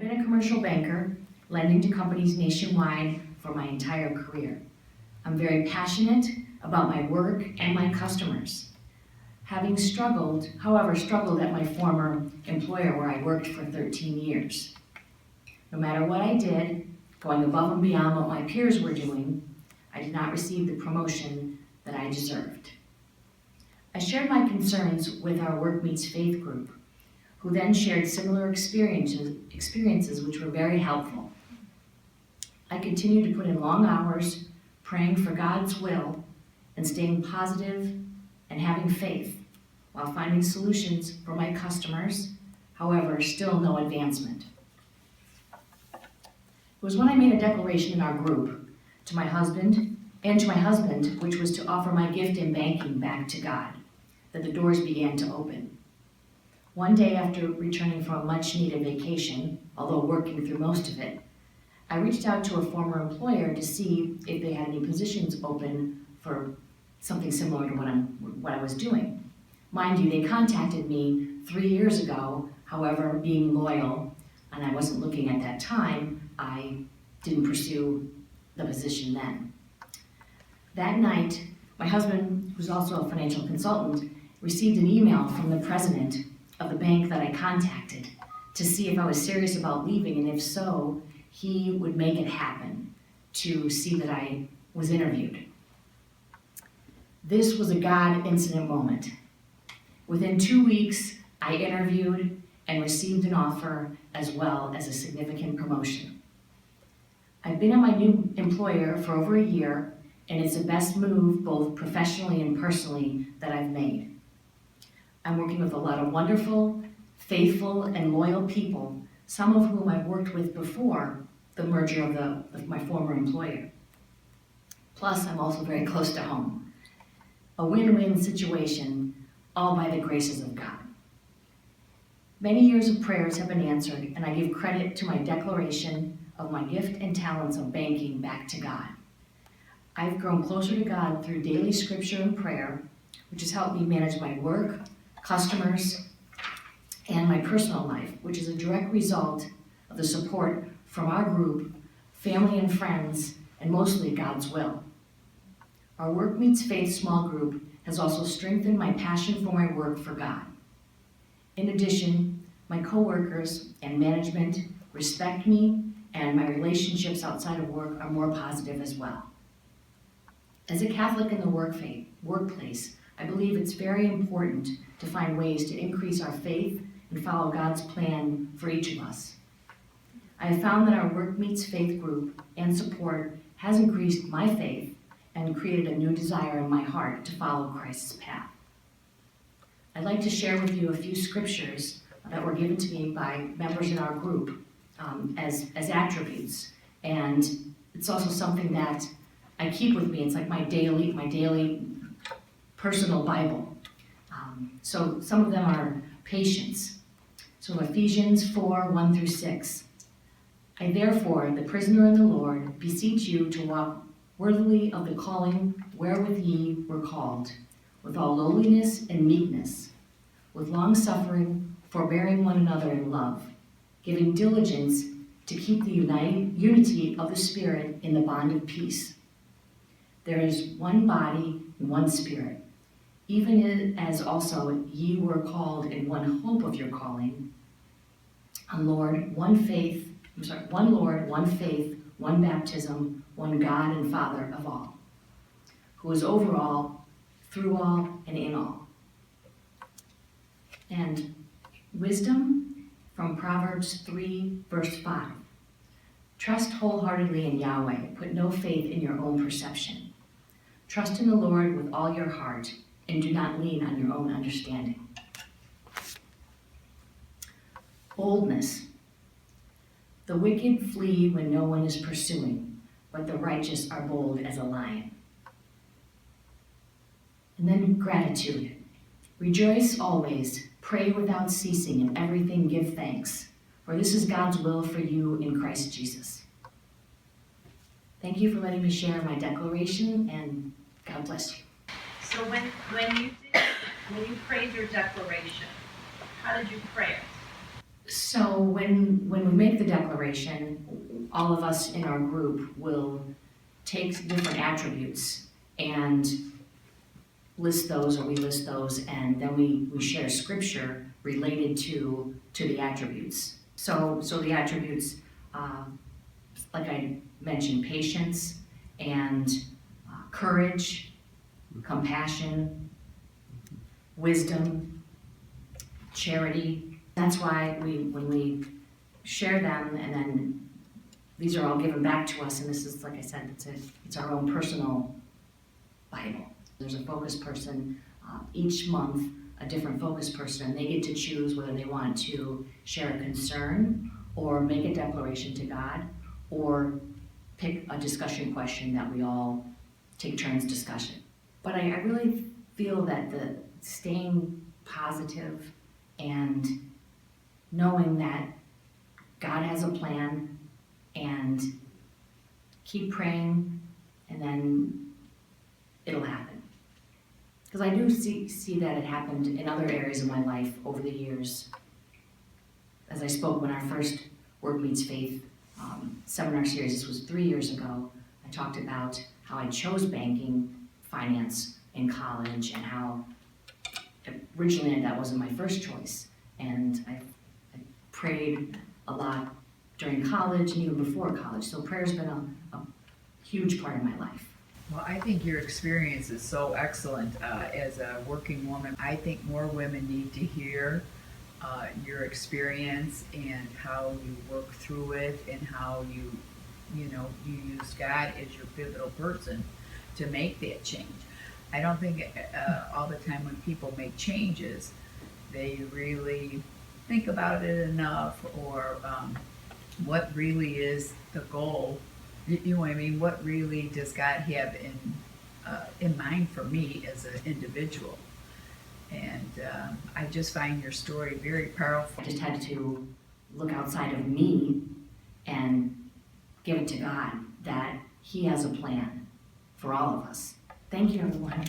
I've been a commercial banker, lending to companies nationwide for my entire career. I'm very passionate about my work and my customers. Having struggled at my former employer where I worked for 13 years. No matter what I did, going above and beyond what my peers were doing, I did not receive the promotion that I deserved. I shared my concerns with our Work Meets Faith group, who then shared similar experiences which were very helpful. I continued to put in long hours, praying for God's will and staying positive and having faith while finding solutions for my customers, however, still no advancement. It was when I made a declaration in our group to my husband, which was to offer my gift in banking back to God, that the doors began to open. One day after returning from a much-needed vacation, although working through most of it, I reached out to a former employer to see if they had any positions open for something similar to what I was doing. Mind you, they contacted me 3 years ago. However, being loyal, and I wasn't looking at that time, I didn't pursue the position then. That night, my husband, who's also a financial consultant, received an email from the president of the bank that I contacted to see if I was serious about leaving, and if so, he would make it happen to see that I was interviewed. This was a God incident moment. Within 2 weeks, I interviewed and received an offer as well as a significant promotion. I've been at my new employer for over a year, and it's the best move both professionally and personally that I've made. I'm working with a lot of wonderful, faithful, and loyal people, some of whom I've worked with before the merger of my former employer. Plus, I'm also very close to home. A win-win situation, all by the graces of God. Many years of prayers have been answered, and I give credit to my declaration of my gift and talents of banking back to God. I've grown closer to God through daily scripture and prayer, which has helped me manage my work, customers, and my personal life, which is a direct result of the support from our group, family and friends, and mostly God's will. Our Work Meets Faith small group has also strengthened my passion for my work for God. In addition, my coworkers and management respect me, and my relationships outside of work are more positive as well. As a Catholic in the workplace, I believe it's very important to find ways to increase our faith and follow God's plan for each of us. I have found that our Work Meets Faith group and support has increased my faith and created a new desire in my heart to follow Christ's path. I'd like to share with you a few scriptures that were given to me by members in our group as attributes, and it's also something that I keep with me. It's like my daily personal Bible. So some of them are patience. So Ephesians 4:1-6. I therefore, the prisoner in the Lord, beseech you to walk worthily of the calling wherewith ye were called, with all lowliness and meekness, with long suffering, forbearing one another in love, giving diligence to keep the unity of the Spirit in the bond of peace. There is one body and one Spirit, even as also ye were called in one hope of your calling, one Lord, one faith, one baptism, one God and Father of all, who is over all, through all, and in all. And wisdom from Proverbs 3:5. Trust wholeheartedly in Yahweh. Put no faith in your own perception. Trust in the Lord with all your heart, and do not lean on your own understanding. Boldness. The wicked flee when no one is pursuing, but the righteous are bold as a lion. And then gratitude. Rejoice always, pray without ceasing, in everything give thanks, for this is God's will for you in Christ Jesus. Thank you for letting me share my declaration, and God bless you. So when you prayed your declaration, how did you pray it? So when we make the declaration, all of us in our group will take different attributes and list those, or we list those, and then we share scripture related to the attributes. So the attributes, like I mentioned, patience and courage, compassion, wisdom, charity. That's why when we share them, and then these are all given back to us, and this is, like I said, it's our own personal Bible. There's a focus person each month, a different focus person, and they get to choose whether they want to share a concern or make a declaration to God, or pick a discussion question that we all take turns discussing. But I really feel that the staying positive and knowing that God has a plan, and keep praying, and then it'll happen. Because I do see that it happened in other areas of my life over the years. As I spoke when our first Work Meets Faith seminar series, this was 3 years ago, I talked about how I chose banking, finance in college, and how originally that wasn't my first choice. And I prayed a lot during college and even before college. So prayer's been a huge part of my life. Well, I think your experience is so excellent as a working woman. I think more women need to hear your experience and how you work through it, and how you use God as your pivotal person to make that change. I don't think all the time when people make changes, they really think about it enough, or what really is the goal. You know what I mean? What really does God have in mind for me as an individual? And I just find your story very powerful. I just had to look outside of me and give it to God, that He has a plan for all of us. Thank you, everyone.